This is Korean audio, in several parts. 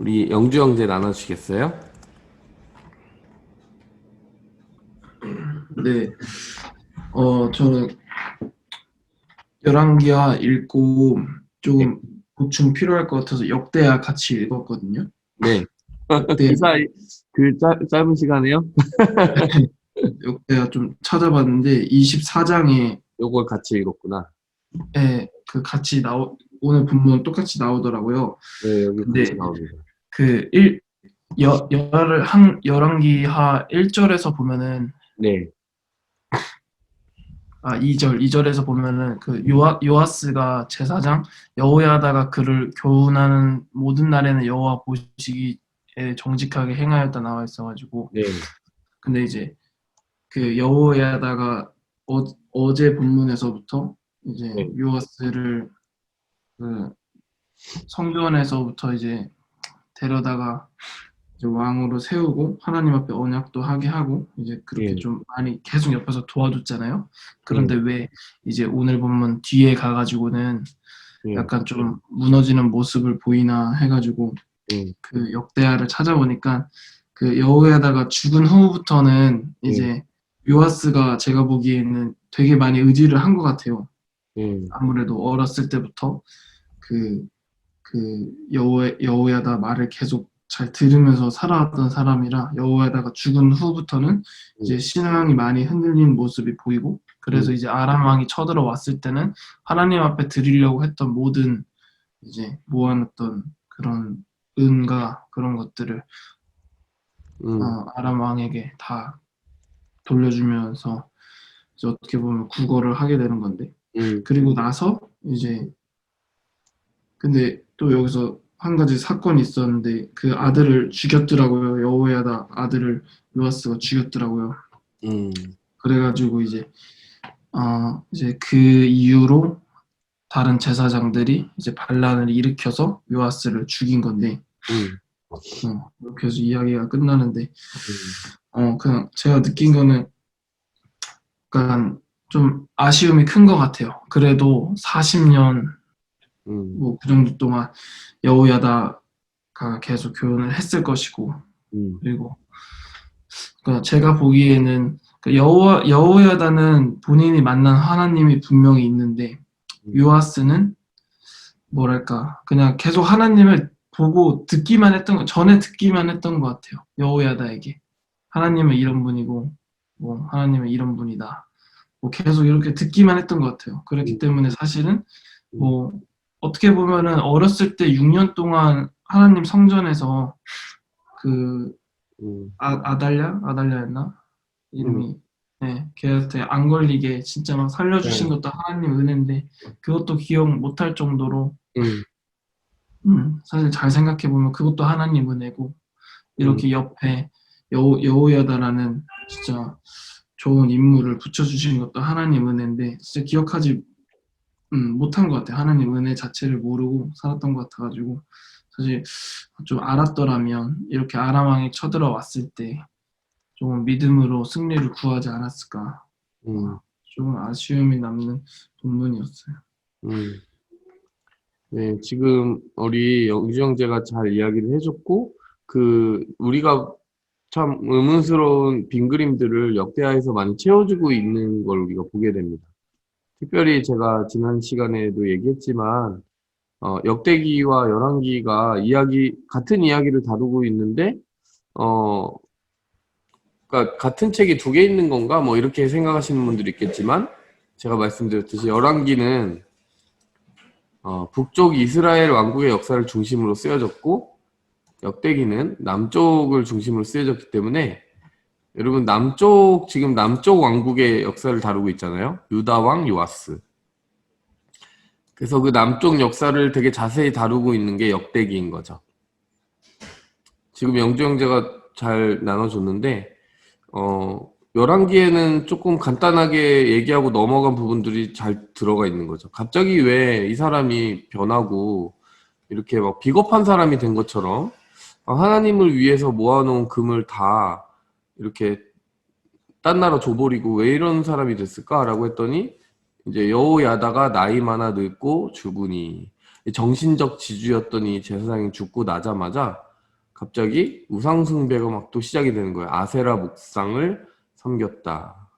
우리 영주 형제 나눠주시겠어요? 네, 저는 열왕기하 읽고 네. 조금 보충 필요할 것 같아서 역대하 같이 읽었거든요. 네. 역대, 기사 그 짧은 시간에요? 역대하 좀 찾아봤는데 24장에 요걸 같이 읽었구나. 그 오늘 본문 똑같이 나오더라고요. 네, 여기 같이 근데 나옵니다. 그 열왕기하 1절에서 보면은 네. 2절에서 보면은 그 요아스가 제사장 여호야다가 그를 교훈하는 모든 날에는 여호와 보시기에 정직하게 행하였다 나와 있어가지고, 네. 근데 이제 그 여호야다가 어제 본문에서부터 이제 네. 요아스를 그 성전에서부터 이제 데려다가 이제 왕으로 세우고 하나님 앞에 언약도 하게 하고 이제 그렇게 네. 좀 많이 계속 옆에서 도와줬잖아요. 네. 그런데 왜 이제 오늘 본문 뒤에 가가지고는 네. 약간 좀 무너지는 모습을 보이나 해가지고 네. 그 역대하를 찾아보니까 그 여호야다가 죽은 후부터는 네. 이제 요아스가 제가 보기에는 되게 많이 의지를 한 것 같아요. 네. 아무래도 어렸을 때부터 그 여호야다 말을 계속 잘 들으면서 살아왔던 사람이라 여호야다가 죽은 후부터는 이제 신앙이 많이 흔들리는 모습이 보이고, 그래서 이제 아람 왕이 쳐들어왔을 때는 하나님 앞에 드리려고 했던 모든 이제 모아놨던 그런 은과 그런 것들을 아람 왕에게 다 돌려주면서 이제 어떻게 보면 구걸을 하게 되는 건데, 그리고 나서 이제 근데 또 여기서 한 가지 사건이 있었는데 그 아들을 죽였더라고요. 여호야다 아들을 요아스가 죽였더라고요. 그래가지고 이제 그 이후로 다른 제사장들이 이제 반란을 일으켜서 요아스를 죽인 건데, 이렇게 해서 이야기가 끝나는데, 그냥 제가 느낀 거는 약간 좀 아쉬움이 큰 것 같아요. 그래도 40년 뭐 그 정도 동안 여호야다가 계속 교훈을 했을 것이고, 그리고 그러니까 제가 보기에는 그 여호야다는 본인이 만난 하나님이 분명히 있는데 요아스는 뭐랄까 그냥 계속 하나님을 보고 전에 듣기만 했던 것 같아요. 여호야다에게 하나님은 이런 분이고 뭐 하나님은 이런 분이다, 뭐 계속 이렇게 듣기만 했던 것 같아요. 그렇기 때문에 사실은 뭐 어떻게 보면은 어렸을 때 6년 동안 하나님 성전에서 그 아달랴였나 이름이, 네, 걔한테 안 걸리게 진짜 막 살려주신 것도 하나님 은혜인데 그것도 기억 못할 정도로 사실 잘 생각해 보면 그것도 하나님 은혜고, 이렇게 옆에 여호야다라는 진짜 좋은 인물을 붙여주신 것도 하나님 은혜인데 진짜 기억하지 못한 것 같아요. 하나님 은혜 자체를 모르고 살았던 것 같아가지고 사실 좀 알았더라면 이렇게 아람 왕이 쳐들어왔을 때 조금 믿음으로 승리를 구하지 않았을까. 좀 아쉬움이 남는 본문이었어요. 네, 지금 우리 영주 형제가 잘 이야기를 해줬고, 우리가 참 의문스러운 빈 그림들을 역대하에서 많이 채워주고 있는 걸 우리가 보게 됩니다. 특별히 제가 지난 시간에도 얘기했지만, 역대기와 열왕기가 같은 이야기를 다루고 있는데, 어, 그러니까 같은 책이 두 개 있는 건가? 뭐 이렇게 생각하시는 분들이 있겠지만, 제가 말씀드렸듯이 열왕기는 북쪽 이스라엘 왕국의 역사를 중심으로 쓰여졌고, 역대기는 남쪽을 중심으로 쓰여졌기 때문에, 여러분 지금 남쪽 왕국의 역사를 다루고 있잖아요. 유다 왕 요아스. 그래서 그 남쪽 역사를 되게 자세히 다루고 있는 게 역대기인 거죠. 지금 영주 형제가 잘 나눠줬는데, 열왕기에는 조금 간단하게 얘기하고 넘어간 부분들이 잘 들어가 있는 거죠. 갑자기 왜 이 사람이 변하고 이렇게 막 비겁한 사람이 된 것처럼 하나님을 위해서 모아놓은 금을 다 이렇게 딴 나라 줘버리고 왜 이런 사람이 됐을까라고 했더니, 이제 여호야다가 나이 많아 늙고 죽으니, 정신적 지주였더니 제사장이 죽고 나자마자 갑자기 우상숭배가 막 또 시작이 되는 거예요. 아세라 목상을 섬겼다.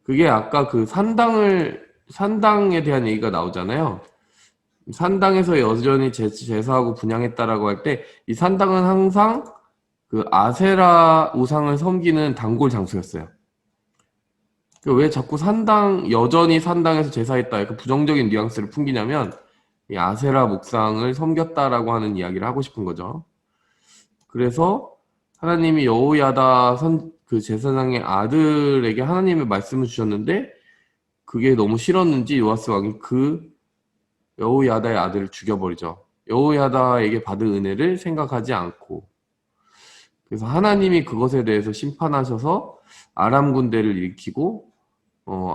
그게 아까 그 산당에 대한 얘기가 나오잖아요. 산당에서 여전히 제사하고 분향했다라고 할 때, 이 산당은 항상 그 아세라 우상을 섬기는 단골 장소였어요. 왜 자꾸 여전히 산당에서 제사했다, 이렇게 부정적인 뉘앙스를 풍기냐면, 이 아세라 목상을 섬겼다라고 하는 이야기를 하고 싶은 거죠. 그래서 하나님이 여호야다 그 제사장의 아들에게 하나님의 말씀을 주셨는데, 그게 너무 싫었는지 요아스 왕이 그 여호야다의 아들을 죽여버리죠. 여호야다에게 받은 은혜를 생각하지 않고. 그래서 하나님이 그것에 대해서 심판하셔서 아람 군대를 일으키고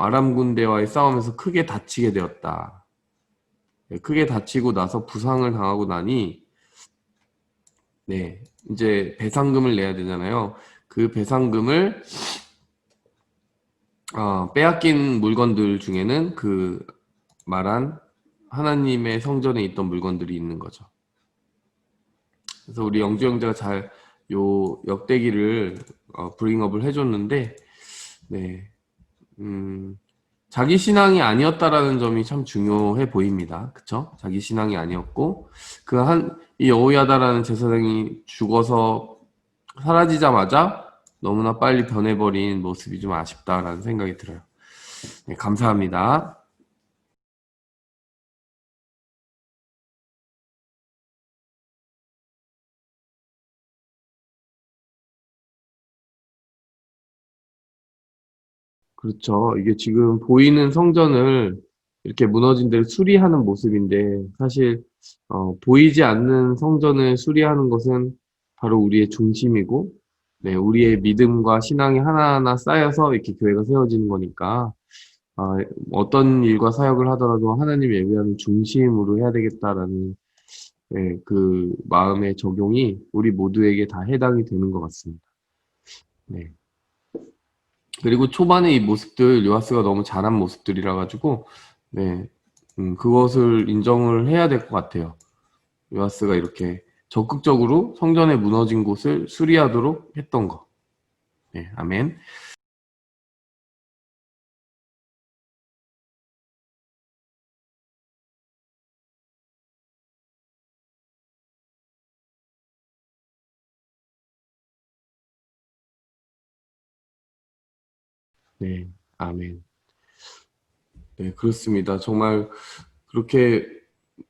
아람 군대와의 싸움에서 크게 다치게 되었다. 크게 다치고 나서 부상을 당하고 나니 이제 배상금을 내야 되잖아요. 그 배상금을 빼앗긴 물건들 중에는 그 말한 하나님의 성전에 있던 물건들이 있는 거죠. 그래서 우리 영주 형제가 잘 요 역대기를 브링업을 해줬는데, 자기 신앙이 아니었다라는 점이 참 중요해 보입니다. 그쵸? 자기 신앙이 아니었고, 이 여호야다라는 제사장이 죽어서 사라지자마자 너무나 빨리 변해버린 모습이 좀 아쉽다라는 생각이 들어요. 네, 감사합니다. 그렇죠. 이게 지금 보이는 성전을 이렇게 무너진 데를 수리하는 모습인데, 사실 보이지 않는 성전을 수리하는 것은 바로 우리의 중심이고, 우리의 믿음과 신앙이 하나하나 쌓여서 이렇게 교회가 세워지는 거니까, 어떤 일과 사역을 하더라도 하나님 예배하는 중심으로 해야 되겠다라는 그 마음의 적용이 우리 모두에게 다 해당이 되는 것 같습니다. 네. 그리고 초반에 이 모습들, 요하스가 너무 잘한 모습들이라 가지고, 그것을 인정을 해야 될 것 같아요. 요하스가 이렇게 적극적으로 성전에 무너진 곳을 수리하도록 했던 거. 네, 아멘. 네, 아멘. 네, 그렇습니다. 정말 그렇게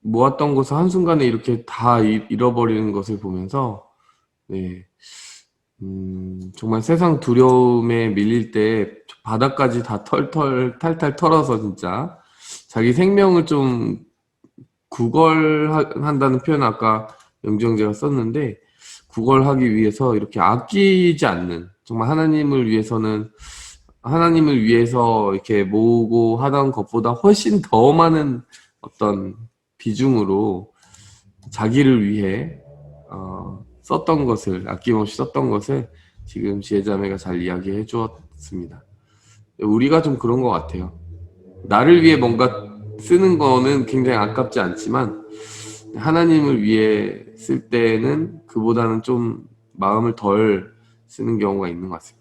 모았던 것을 한순간에 이렇게 다 잃어버리는 것을 보면서, 정말 세상 두려움에 밀릴 때 바닥까지 다 탈탈 털어서 진짜 자기 생명을 좀 구걸한다는 표현 아까 영지형제가 썼는데, 구걸하기 위해서 이렇게 아끼지 않는, 정말 하나님을 위해서 이렇게 모으고 하던 것보다 훨씬 더 많은 어떤 비중으로 자기를 위해 썼던 것을, 아낌없이 썼던 것을 지금 지혜자매가 잘 이야기해 주었습니다. 우리가 좀 그런 것 같아요. 나를 위해 뭔가 쓰는 거는 굉장히 아깝지 않지만 하나님을 위해 쓸 때는 그보다는 좀 마음을 덜 쓰는 경우가 있는 것 같습니다.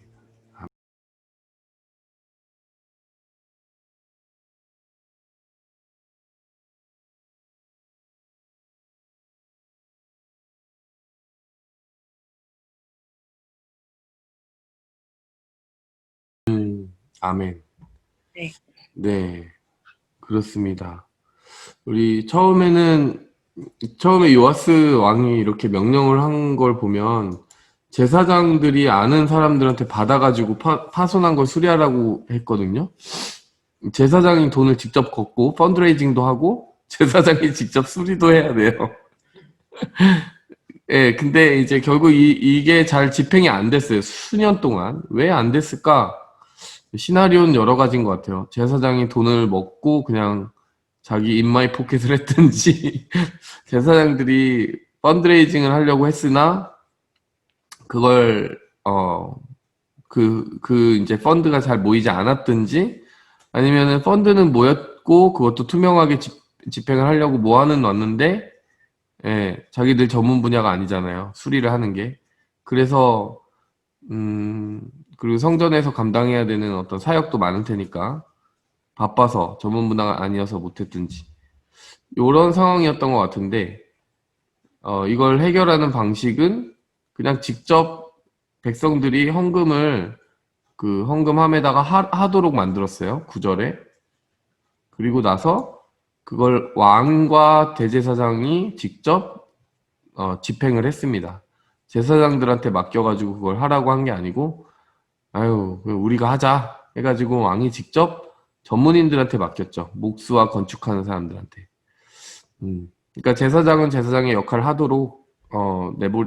아멘. 네. 네, 그렇습니다. 우리 처음에 요아스 왕이 이렇게 명령을 한 걸 보면 제사장들이 아는 사람들한테 받아가지고 파손한 걸 수리하라고 했거든요. 제사장이 돈을 직접 걷고 펀드레이징도 하고 제사장이 직접 수리도 해야 돼요. 예, 근데 이제 결국 이게 잘 집행이 안 됐어요. 수년 동안. 왜 안 됐을까? 시나리오는 여러 가지인 것 같아요. 제사장이 돈을 먹고 그냥 자기 인마이 포켓을 했든지, 제사장들이 펀드레이징을 하려고 했으나, 그걸, 이제 펀드가 잘 모이지 않았든지, 아니면은 펀드는 모였고, 그것도 투명하게 집행을 하려고 모아는 놨는데, 예, 자기들 전문 분야가 아니잖아요. 수리를 하는 게. 그래서 그리고 성전에서 감당해야 되는 어떤 사역도 많을 테니까 바빠서 전문 분야가 아니어서 못했든지 요런 상황이었던 것 같은데 이걸 해결하는 방식은 그냥 직접 백성들이 헌금을 그 헌금함에다가 하도록 만들었어요. 구절에. 그리고 나서 그걸 왕과 대제사장이 직접 집행을 했습니다. 제사장들한테 맡겨가지고 그걸 하라고 한 게 아니고 아유 우리가 하자 해가지고 왕이 직접 전문인들한테 맡겼죠. 목수와 건축하는 사람들한테. 그러니까 제사장은 제사장의 역할을 하도록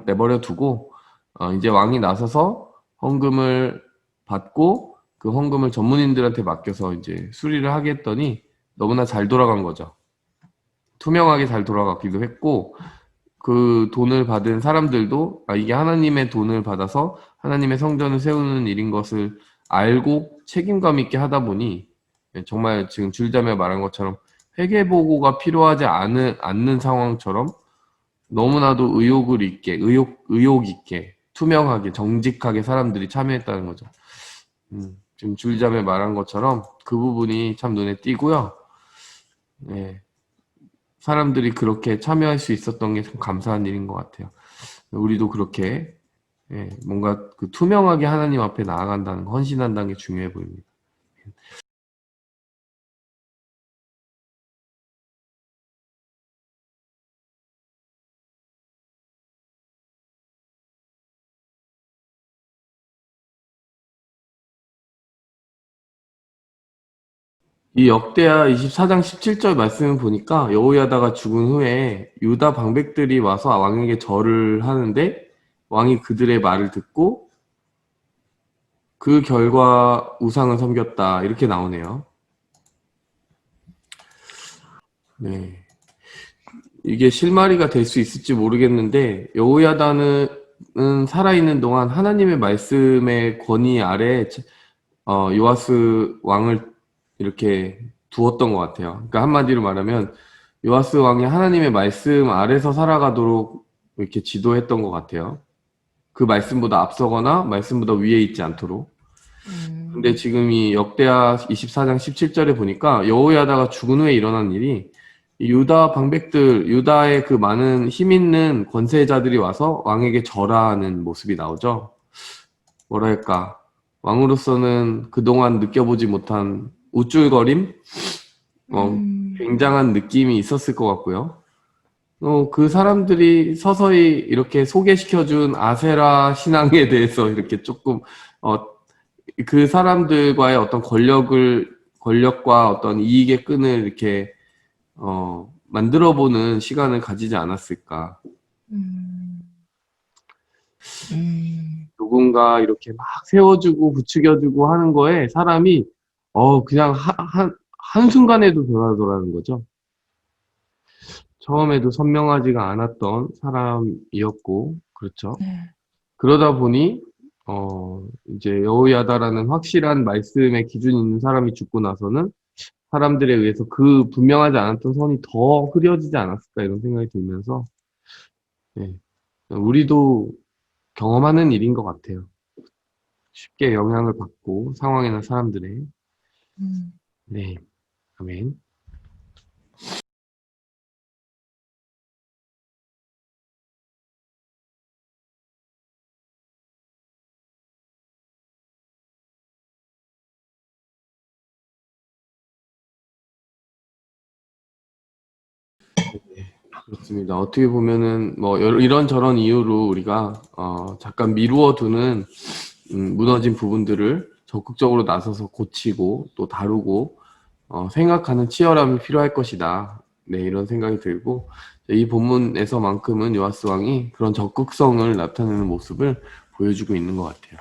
내버려 두고 이제 왕이 나서서 헌금을 받고 그 헌금을 전문인들한테 맡겨서 이제 수리를 하게 했더니 너무나 잘 돌아간 거죠. 투명하게 잘 돌아가기도 했고 그 돈을 받은 사람들도 이게 하나님의 돈을 받아서 하나님의 성전을 세우는 일인 것을 알고 책임감 있게 하다 보니 정말 지금 줄자매 말한 것처럼 회계보고가 필요하지 않는 상황처럼 너무나도 의욕 있게, 투명하게, 정직하게 사람들이 참여했다는 거죠. 지금 줄자매 말한 것처럼 그 부분이 참 눈에 띄고요. 네, 사람들이 그렇게 참여할 수 있었던 게 참 감사한 일인 것 같아요. 우리도 그렇게 뭔가 그 투명하게 하나님 앞에 나아간다는 거, 헌신한다는 게 중요해 보입니다. 이 역대하 24장 17절 말씀을 보니까 여호야다가 죽은 후에 유다 방백들이 와서 왕에게 절을 하는데 왕이 그들의 말을 듣고 그 결과 우상을 섬겼다 이렇게 나오네요. 네. 이게 실마리가 될 수 있을지 모르겠는데 여호야다는 살아있는 동안 하나님의 말씀의 권위 아래 요아스 왕을 이렇게 두었던 것 같아요. 그러니까 한마디로 말하면 요아스 왕이 하나님의 말씀 아래서 살아가도록 이렇게 지도했던 것 같아요. 그 말씀보다 앞서거나 말씀보다 위에 있지 않도록. 근데 지금 이 역대하 24장 17절에 보니까 여호야다가 죽은 후에 일어난 일이 이 유다 방백들, 유다의 그 많은 힘 있는 권세자들이 와서 왕에게 절하는 모습이 나오죠. 뭐랄까, 왕으로서는 그동안 느껴보지 못한 우쭐거림? 굉장한 느낌이 있었을 것 같고요. 그 사람들이 서서히 이렇게 소개시켜준 아세라 신앙에 대해서 이렇게 조금, 어, 그 사람들과의 어떤 권력과 어떤 이익의 끈을 이렇게, 만들어보는 시간을 가지지 않았을까. 음, 음, 누군가 이렇게 막 세워주고 부추겨주고 하는 거에 사람이, 그냥 한순간에도 변하더라는 거죠. 처음에도 선명하지가 않았던 사람이었고, 그렇죠. 네. 그러다 보니, 이제 여호야다라는 확실한 말씀의 기준이 있는 사람이 죽고 나서는 사람들에 의해서 그 분명하지 않았던 선이 더 흐려지지 않았을까 이런 생각이 들면서, 예, 우리도 경험하는 일인 것 같아요. 쉽게 영향을 받고 상황이나 사람들의. 음. 네, 아멘. 그렇습니다. 어떻게 보면은 뭐 이런저런 이유로 우리가 잠깐 미루어 두는 무너진 부분들을 적극적으로 나서서 고치고 또 다루고 생각하는 치열함이 필요할 것이다. 네, 이런 생각이 들고 이 본문에서만큼은 요아스 왕이 그런 적극성을 나타내는 모습을 보여주고 있는 것 같아요.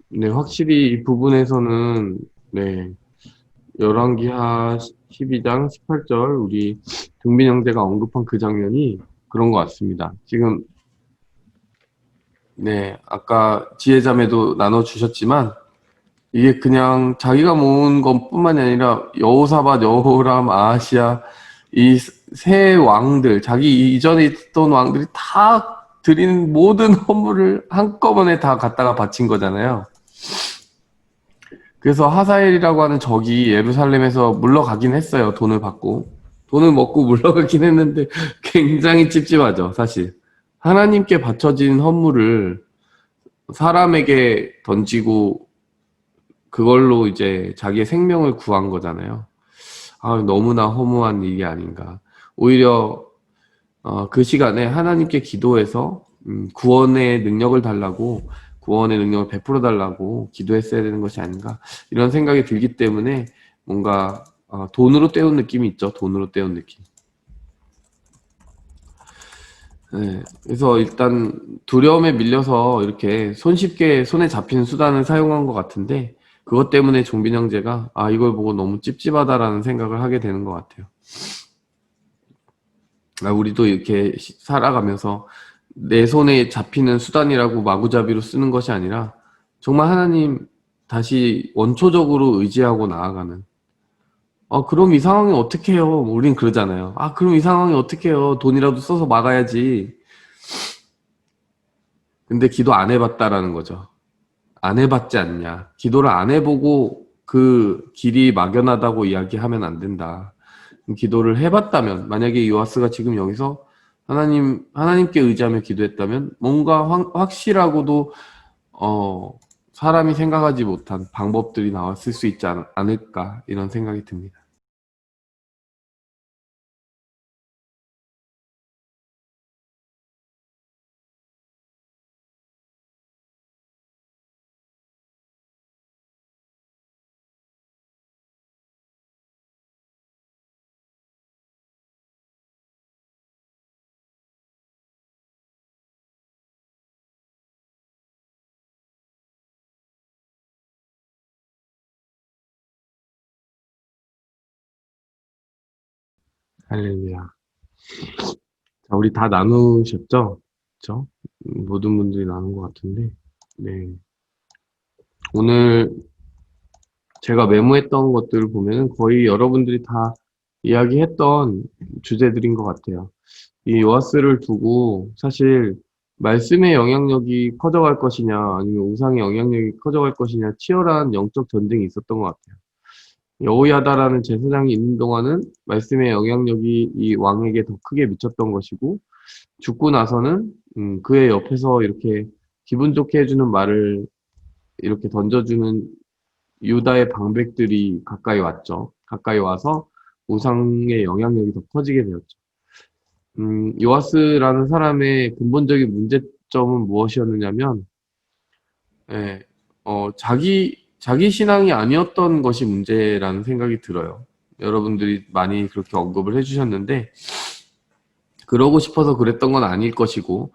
네, 확실히 이 부분에서는 네, 열왕기하 12장 18절 우리 종빈 형제가 언급한 그 장면이 그런 것 같습니다. 지금 네, 아까 지혜자매도 나눠주셨지만 이게 그냥 자기가 모은 것뿐만이 아니라 여호사밧, 여호람, 아하시아 이 세 왕들, 자기 이전에 있던 왕들이 다 드린 모든 헌물을 한꺼번에 다 갖다가 바친 거잖아요. 그래서 하사엘이라고 하는 적이 예루살렘에서 물러가긴 했어요. 돈을 받고. 돈을 먹고 물러가긴 했는데 굉장히 찝찝하죠, 사실. 하나님께 바쳐진 헌물을 사람에게 던지고 그걸로 이제 자기의 생명을 구한 거잖아요. 아, 너무나 허무한 일이 아닌가. 오히려 그 시간에 하나님께 기도해서 구원의 능력을 달라고, 구원의 능력을 베풀어 달라고 기도했어야 되는 것이 아닌가, 이런 생각이 들기 때문에 뭔가 돈으로 때운 느낌이 있죠. 돈으로 때운 느낌. 네, 그래서 일단 두려움에 밀려서 이렇게 손쉽게 손에 잡히는 수단을 사용한 것 같은데, 그것 때문에 종빈 형제가 이걸 보고 너무 찝찝하다라는 생각을 하게 되는 것 같아요. 우리도 이렇게 살아가면서 내 손에 잡히는 수단이라고 마구잡이로 쓰는 것이 아니라 정말 하나님 다시 원초적으로 의지하고 나아가는. 그럼 이 상황이 어떻게 해요? 우린 그러잖아요. 그럼 이 상황이 어떻게 해요? 돈이라도 써서 막아야지. 근데 기도 안 해봤다라는 거죠. 안 해봤지 않냐. 기도를 안 해보고 그 길이 막연하다고 이야기하면 안 된다. 기도를 해봤다면, 만약에 요아스가 지금 여기서 하나님께 의지하며 기도했다면 뭔가 확실하고도 사람이 생각하지 못한 방법들이 나왔을 수 있지 않을까, 이런 생각이 듭니다. 할렐루야. 자, 우리 다 나누셨죠? 그쵸? 모든 분들이 나눈 것 같은데, 네. 오늘 제가 메모했던 것들을 보면은 거의 여러분들이 다 이야기했던 주제들인 것 같아요. 이 요아스를 두고 사실 말씀의 영향력이 커져갈 것이냐, 아니면 우상의 영향력이 커져갈 것이냐, 치열한 영적 전쟁이 있었던 것 같아요. 여호야다라는 제사장이 있는 동안은 말씀의 영향력이 이 왕에게 더 크게 미쳤던 것이고, 죽고 나서는 그의 옆에서 이렇게 기분 좋게 해주는 말을 이렇게 던져주는 유다의 방백들이 가까이 왔죠. 가까이 와서 우상의 영향력이 더 커지게 되었죠. 요아스라는 사람의 근본적인 문제점은 무엇이었느냐면, 예, 자기 신앙이 아니었던 것이 문제라는 생각이 들어요. 여러분들이 많이 그렇게 언급을 해주셨는데, 그러고 싶어서 그랬던 건 아닐 것이고,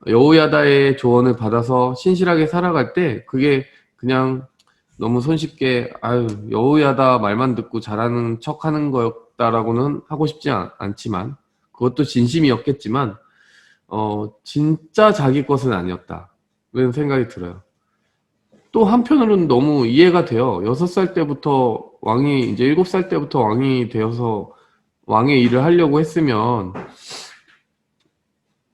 여호야다의 조언을 받아서 신실하게 살아갈 때, 그게 그냥 너무 손쉽게, 여호야다 말만 듣고 잘하는 척 하는 거였다라고는 하고 싶지 않지만, 그것도 진심이었겠지만, 진짜 자기 것은 아니었다, 그런 생각이 들어요. 또 한편으로는 너무 이해가 돼요. 6살 때부터 이제 7살 때부터 왕이 되어서 왕의 일을 하려고 했으면,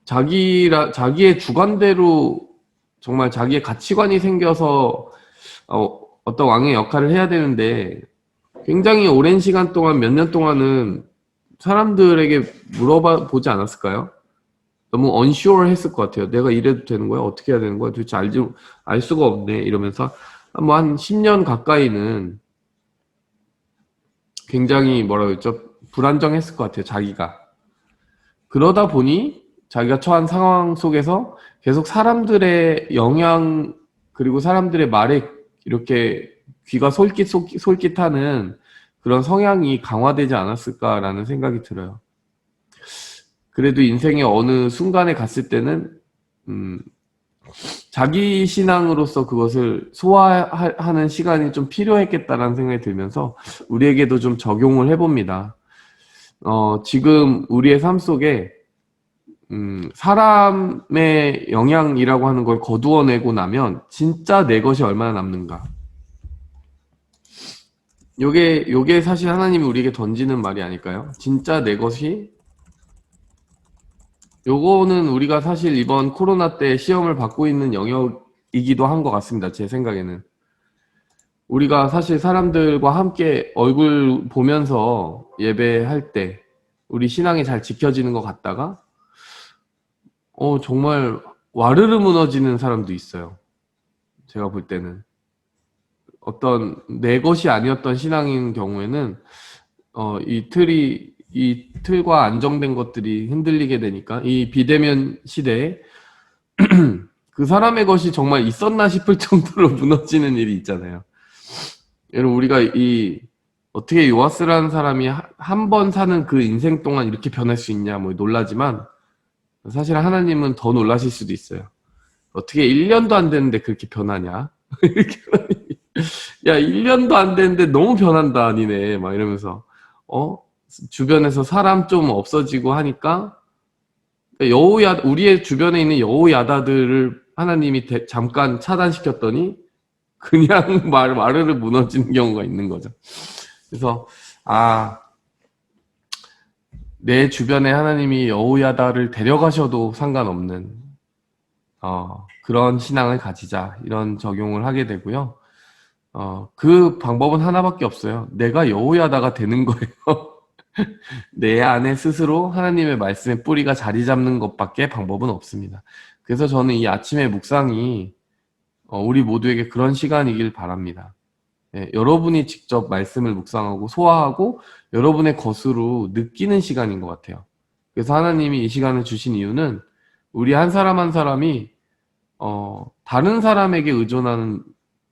자기의 주관대로 정말 자기의 가치관이 생겨서 어떤 왕의 역할을 해야 되는데, 굉장히 오랜 시간 동안, 몇 년 동안은 사람들에게 물어봐 보지 않았을까요? 너무 unsure 했을 것 같아요. 내가 이래도 되는 거야? 어떻게 해야 되는 거야? 도대체 알 수가 없네. 이러면서 뭐 한 10년 가까이는 굉장히 뭐라 그랬죠? 불안정했을 것 같아요. 자기가. 그러다 보니 자기가 처한 상황 속에서 계속 사람들의 영향, 그리고 사람들의 말에 이렇게 귀가 솔깃하는 그런 성향이 강화되지 않았을까라는 생각이 들어요. 그래도 인생의 어느 순간에 갔을 때는 자기 신앙으로서 그것을 소화하는 시간이 좀 필요했겠다라는 생각이 들면서 우리에게도 좀 적용을 해봅니다. 지금 우리의 삶 속에 사람의 영향이라고 하는 걸 거두어내고 나면 진짜 내 것이 얼마나 남는가. 요게 사실 하나님이 우리에게 던지는 말이 아닐까요? 진짜 내 것이, 요거는 우리가 사실 이번 코로나 때 시험을 받고 있는 영역이기도 한 것 같습니다. 제 생각에는. 우리가 사실 사람들과 함께 얼굴 보면서 예배할 때 우리 신앙이 잘 지켜지는 것 같다가 정말 와르르 무너지는 사람도 있어요. 제가 볼 때는 어떤 내 것이 아니었던 신앙인 경우에는 이 틀과 안정된 것들이 흔들리게 되니까 이 비대면 시대에 그 사람의 것이 정말 있었나 싶을 정도로 무너지는 일이 있잖아요. 여러분, 우리가 어떻게 요아스라는 사람이 한 번 사는 그 인생 동안 이렇게 변할 수 있냐 뭐 놀라지만, 사실 하나님은 더 놀라실 수도 있어요. 어떻게 1년도 안 됐는데 그렇게 변하냐? 야, 1년도 안 됐는데 너무 변한다, 니네. 막 이러면서, 주변에서 사람 좀 없어지고 하니까, 우리의 주변에 있는 여우야다들을 하나님이 잠깐 차단시켰더니, 그냥 마르르 무너지는 경우가 있는 거죠. 그래서, 내 주변에 하나님이 여우야다를 데려가셔도 상관없는, 그런 신앙을 가지자. 이런 적용을 하게 되고요. 그 방법은 하나밖에 없어요. 내가 여호야다가 되는 거예요. 내 안에 스스로 하나님의 말씀의 뿌리가 자리 잡는 것밖에 방법은 없습니다. 그래서 저는 이 아침의 묵상이 우리 모두에게 그런 시간이길 바랍니다. 예, 여러분이 직접 말씀을 묵상하고 소화하고 여러분의 것으로 느끼는 시간인 것 같아요. 그래서 하나님이 이 시간을 주신 이유는 우리 한 사람 한 사람이 다른 사람에게 의존하는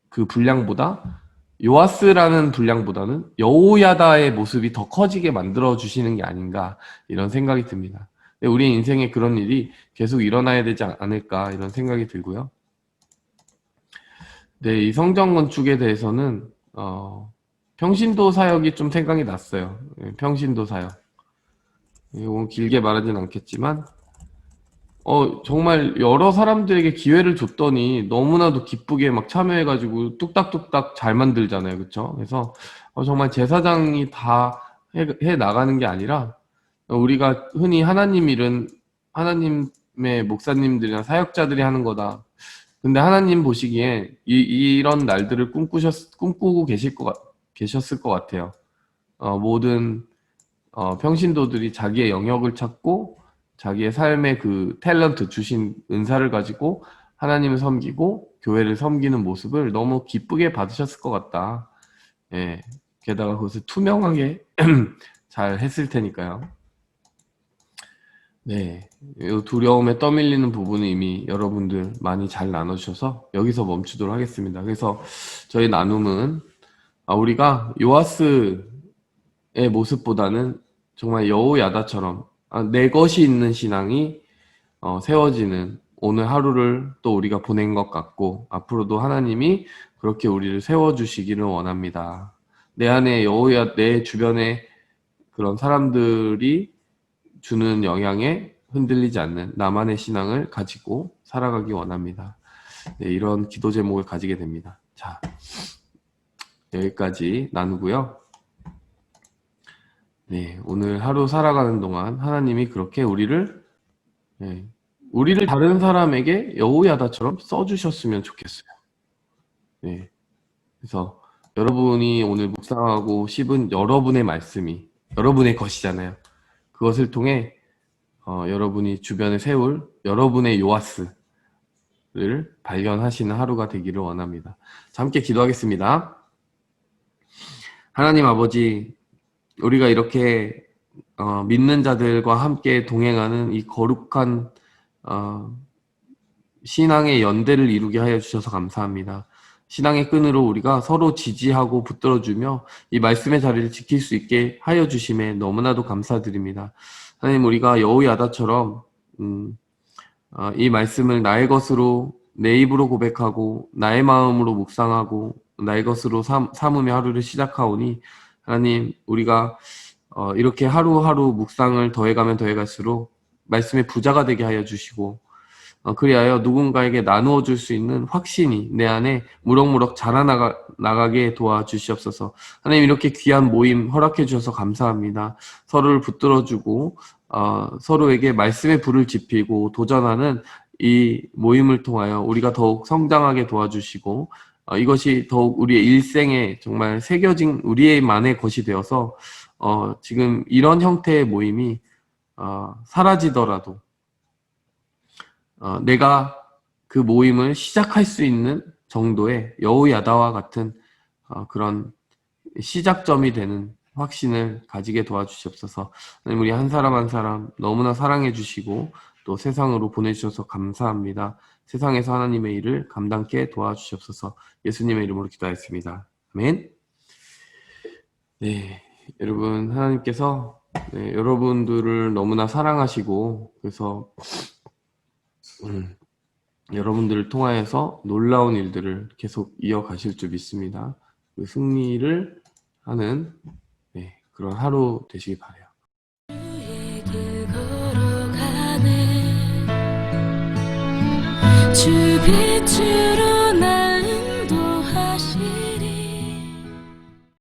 그 분량보다, 요아스라는 분량보다는 여호야다의 모습이 더 커지게 만들어 주시는 게 아닌가, 이런 생각이 듭니다. 우리 인생에 그런 일이 계속 일어나야 되지 않을까, 이런 생각이 들고요. 네, 이 성전 건축에 대해서는 평신도 사역이 좀 생각이 났어요. 평신도 사역. 이건 길게 말하진 않겠지만 정말 여러 사람들에게 기회를 줬더니 너무나도 기쁘게 막 참여해가지고 뚝딱뚝딱 잘 만들잖아요. 그쵸? 그래서 정말 제사장이 다 해 나가는 게 아니라 우리가 흔히 하나님 일은 하나님의 목사님들이나 사역자들이 하는 거다. 근데 하나님 보시기에 이런 날들을 꿈꾸고 계셨을 것 같아요. 모든 평신도들이 자기의 영역을 찾고 자기의 삶의 그 탤런트, 주신 은사를 가지고 하나님을 섬기고 교회를 섬기는 모습을 너무 기쁘게 받으셨을 것 같다. 예. 게다가 그것을 투명하게 잘 했을 테니까요. 네. 이 두려움에 떠밀리는 부분은 이미 여러분들 많이 잘 나눠주셔서 여기서 멈추도록 하겠습니다. 그래서 저희 나눔은 우리가 요아스의 모습보다는 정말 여호야다처럼 내 것이 있는 신앙이 세워지는 오늘 하루를 또 우리가 보낸 것 같고, 앞으로도 하나님이 그렇게 우리를 세워주시기를 원합니다. 내 안에 내 주변에 그런 사람들이 주는 영향에 흔들리지 않는 나만의 신앙을 가지고 살아가기 원합니다. 네, 이런 기도 제목을 가지게 됩니다. 자, 여기까지 나누고요. 네, 오늘 하루 살아가는 동안 하나님이 그렇게 우리를 다른 사람에게 여호야다처럼 써주셨으면 좋겠어요. 네, 그래서 여러분이 오늘 묵상하고 씹은 여러분의 말씀이 여러분의 것이잖아요. 그것을 통해 여러분이 주변에 세울 여러분의 요아스를 발견하시는 하루가 되기를 원합니다. 자, 함께 기도하겠습니다. 하나님 아버지, 우리가 이렇게 믿는 자들과 함께 동행하는 이 거룩한 신앙의 연대를 이루게 하여 주셔서 감사합니다. 신앙의 끈으로 우리가 서로 지지하고 붙들어주며 이 말씀의 자리를 지킬 수 있게 하여 주심에 너무나도 감사드립니다. 하나님, 우리가 여호야다처럼 이 말씀을 나의 것으로 내 입으로 고백하고 나의 마음으로 묵상하고 나의 것으로 삼으며 하루를 시작하오니, 하나님, 우리가 이렇게 하루하루 묵상을 더해가면 더해갈수록 말씀의 부자가 되게 하여 주시고 그리하여 누군가에게 나누어 줄 수 있는 확신이 내 안에 무럭무럭 자라나가게 도와주시옵소서. 하나님, 이렇게 귀한 모임 허락해 주셔서 감사합니다. 서로를 붙들어주고 서로에게 말씀의 불을 지피고 도전하는 이 모임을 통하여 우리가 더욱 성장하게 도와주시고 이것이 더욱 우리의 일생에 정말 새겨진 우리만의 것이 되어서 지금 이런 형태의 모임이 사라지더라도 내가 그 모임을 시작할 수 있는 정도의 여우야다와 같은 그런 시작점이 되는 확신을 가지게 도와주시옵소서. 하나님, 우리 한 사람 한 사람 너무나 사랑해 주시고 또 세상으로 보내주셔서 감사합니다. 세상에서 하나님의 일을 감당케 도와주시옵소서. 예수님의 이름으로 기도하였습니다. 아멘. 네, 여러분, 하나님께서 여러분들을 너무나 사랑하시고 그래서 여러분들을 통하여서 놀라운 일들을 계속 이어가실 줄 믿습니다. 그 승리를 하는 그런 하루 되시기 바라요. 주 빛으로